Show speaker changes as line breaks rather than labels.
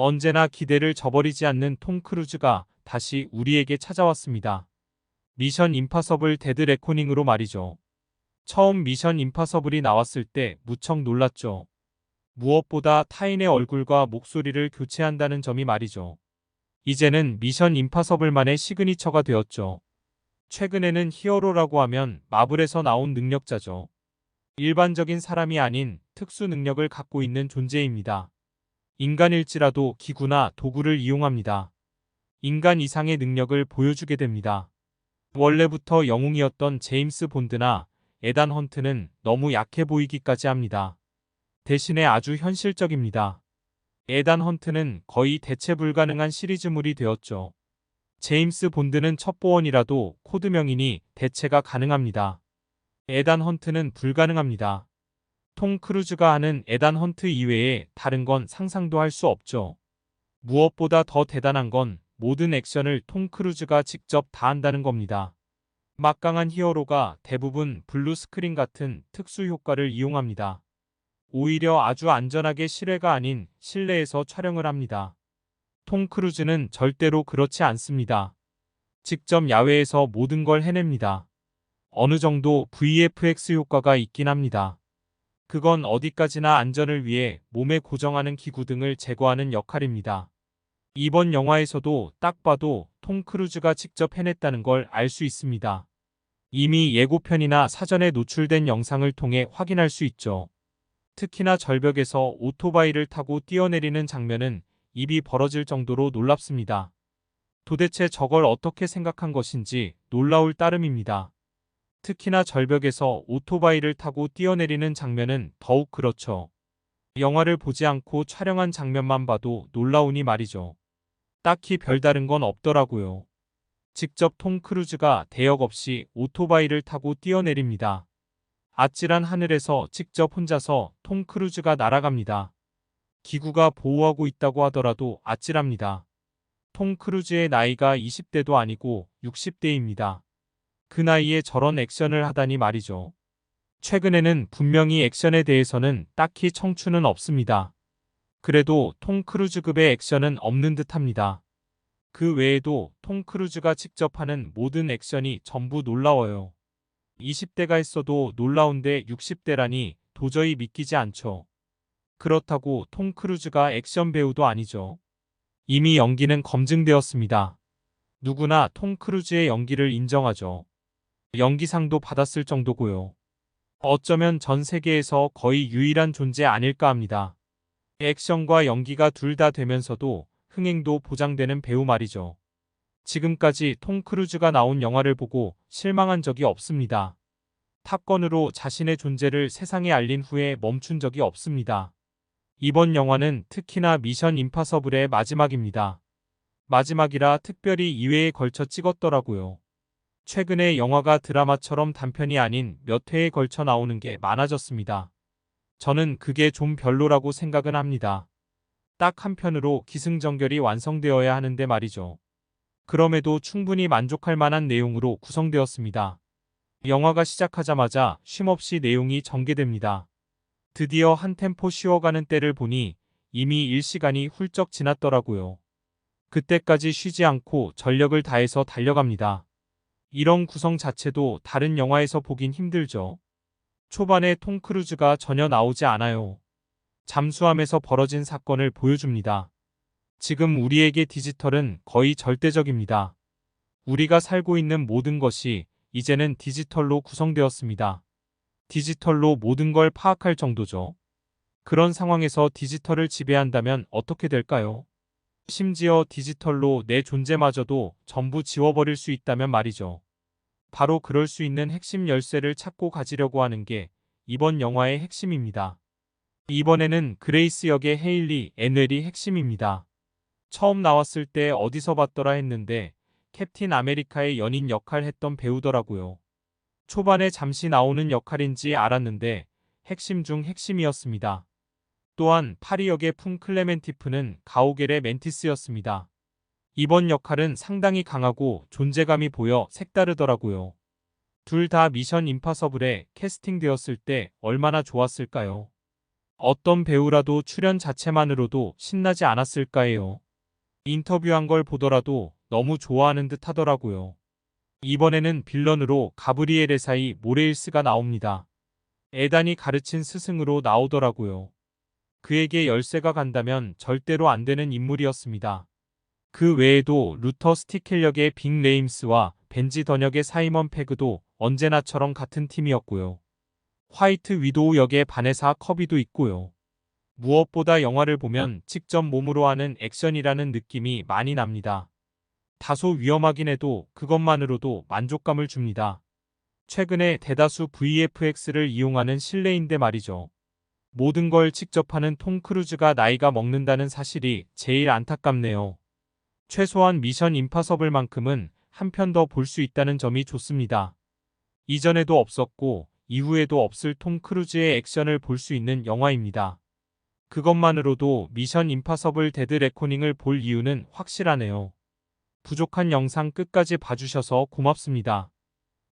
언제나 기대를 저버리지 않는 톰 크루즈가 다시 우리에게 찾아왔습니다. 미션 임파서블 데드 레코닝으로 말이죠. 처음 미션 임파서블이 나왔을 때 무척 놀랐죠. 무엇보다 타인의 얼굴과 목소리를 교체한다는 점이 말이죠. 이제는 미션 임파서블만의 시그니처가 되었죠. 최근에는 히어로라고 하면 마블에서 나온 능력자죠. 일반적인 사람이 아닌 특수 능력을 갖고 있는 존재입니다. 인간일지라도 기구나 도구를 이용합니다. 인간 이상의 능력을 보여주게 됩니다. 원래부터 영웅이었던 제임스 본드나 에단 헌트는 너무 약해 보이기까지 합니다. 대신에 아주 현실적입니다. 에단 헌트는 거의 대체 불가능한 시리즈물이 되었죠. 제임스 본드는 첩보원이라도 코드명이니 대체가 가능합니다. 에단 헌트는 불가능합니다. 톰 크루즈가 하는 에단 헌트 이외에 다른 건 상상도 할 수 없죠. 무엇보다 더 대단한 건 모든 액션을 톰 크루즈가 직접 다 한다는 겁니다. 막강한 히어로가 대부분 블루 스크린 같은 특수 효과를 이용합니다. 오히려 아주 안전하게 실외가 아닌 실내에서 촬영을 합니다. 톰 크루즈는 절대로 그렇지 않습니다. 직접 야외에서 모든 걸 해냅니다. 어느 정도 VFX 효과가 있긴 합니다. 그건 어디까지나 안전을 위해 몸에 고정하는 기구 등을 제거하는 역할입니다. 이번 영화에서도 딱 봐도 톰 크루즈가 직접 해냈다는 걸 알 수 있습니다. 이미 예고편이나 사전에 노출된 영상을 통해 확인할 수 있죠. 특히나 절벽에서 오토바이를 타고 뛰어내리는 장면은 입이 벌어질 정도로 놀랍습니다. 도대체 저걸 어떻게 생각한 것인지 놀라울 따름입니다. 특히나 절벽에서 오토바이를 타고 뛰어내리는 장면은 더욱 그렇죠. 영화를 보지 않고 촬영한 장면만 봐도 놀라우니 말이죠. 딱히 별다른 건 없더라고요. 직접 톰 크루즈가 대역 없이 오토바이를 타고 뛰어내립니다. 아찔한 하늘에서 직접 혼자서 톰 크루즈가 날아갑니다. 기구가 보호하고 있다고 하더라도 아찔합니다. 톰 크루즈의 나이가 20대도 아니고 60대입니다. 그 나이에 저런 액션을 하다니 말이죠. 최근에는 분명히 액션에 대해서는 딱히 청춘은 없습니다. 그래도 톰 크루즈급의 액션은 없는 듯합니다. 그 외에도 톰 크루즈가 직접 하는 모든 액션이 전부 놀라워요. 20대가 했어도 놀라운데 60대라니 도저히 믿기지 않죠. 그렇다고 톰 크루즈가 액션 배우도 아니죠. 이미 연기는 검증되었습니다. 누구나 톰 크루즈의 연기를 인정하죠. 연기상도 받았을 정도고요. 어쩌면 전 세계에서 거의 유일한 존재 아닐까 합니다. 액션과 연기가 둘 다 되면서도 흥행도 보장되는 배우 말이죠. 지금까지 톰 크루즈가 나온 영화를 보고 실망한 적이 없습니다. 탑건으로 자신의 존재를 세상에 알린 후에 멈춘 적이 없습니다. 이번 영화는 특히나 미션 임파서블의 마지막입니다. 마지막이라 특별히 2회에 걸쳐 찍었더라고요. 최근에 영화가 드라마처럼 단편이 아닌 몇 회에 걸쳐 나오는 게 많아졌습니다. 저는 그게 좀 별로라고 생각은 합니다. 딱 한 편으로 기승전결이 완성되어야 하는데 말이죠. 그럼에도 충분히 만족할 만한 내용으로 구성되었습니다. 영화가 시작하자마자 쉼없이 내용이 전개됩니다. 드디어 한 템포 쉬어가는 때를 보니 이미 1시간이 훌쩍 지났더라고요. 그때까지 쉬지 않고 전력을 다해서 달려갑니다. 이런 구성 자체도 다른 영화에서 보긴 힘들죠. 초반에 톰 크루즈가 전혀 나오지 않아요. 잠수함에서 벌어진 사건을 보여줍니다. 지금 우리에게 디지털은 거의 절대적입니다. 우리가 살고 있는 모든 것이 이제는 디지털로 구성되었습니다. 디지털로 모든 걸 파악할 정도죠. 그런 상황에서 디지털을 지배한다면 어떻게 될까요? 심지어 디지털로 내 존재마저도 전부 지워버릴 수 있다면 말이죠. 바로 그럴 수 있는 핵심 열쇠를 찾고 가지려고 하는 게 이번 영화의 핵심입니다. 이번에는 그레이스 역의 헤일리 애넬이 핵심입니다. 처음 나왔을 때 어디서 봤더라 했는데 캡틴 아메리카의 연인 역할 했던 배우더라고요. 초반에 잠시 나오는 역할인지 알았는데 핵심 중 핵심이었습니다. 또한 파리 역의 품 클레멘티프는 가오겔의 멘티스였습니다. 이번 역할은 상당히 강하고 존재감이 보여 색다르더라고요. 둘 다 미션 임파서블에 캐스팅되었을 때 얼마나 좋았을까요? 어떤 배우라도 출연 자체만으로도 신나지 않았을까 해요. 인터뷰한 걸 보더라도 너무 좋아하는 듯 하더라고요. 이번에는 빌런으로 가브리엘 에사이 모레일스가 나옵니다. 에단이 가르친 스승으로 나오더라고요. 그에게 열쇠가 간다면 절대로 안 되는 인물이었습니다. 그 외에도 루터 스티켈 역의 빅 레임스와 벤지 던역의 사이먼 페그도 언제나처럼 같은 팀이었고요. 화이트 위도우 역의 바네사 커비도 있고요. 무엇보다 영화를 보면 직접 몸으로 하는 액션이라는 느낌이 많이 납니다. 다소 위험하긴 해도 그것만으로도 만족감을 줍니다. 최근에 대다수 VFX를 이용하는 실내인데 말이죠. 모든 걸 직접 하는 톰 크루즈가 나이가 먹는다는 사실이 제일 안타깝네요. 최소한 미션 임파서블만큼은 한 편 더 볼 수 있다는 점이 좋습니다. 이전에도 없었고 이후에도 없을 톰 크루즈의 액션을 볼 수 있는 영화입니다. 그것만으로도 미션 임파서블 데드 레코닝을 볼 이유는 확실하네요. 부족한 영상 끝까지 봐주셔서 고맙습니다.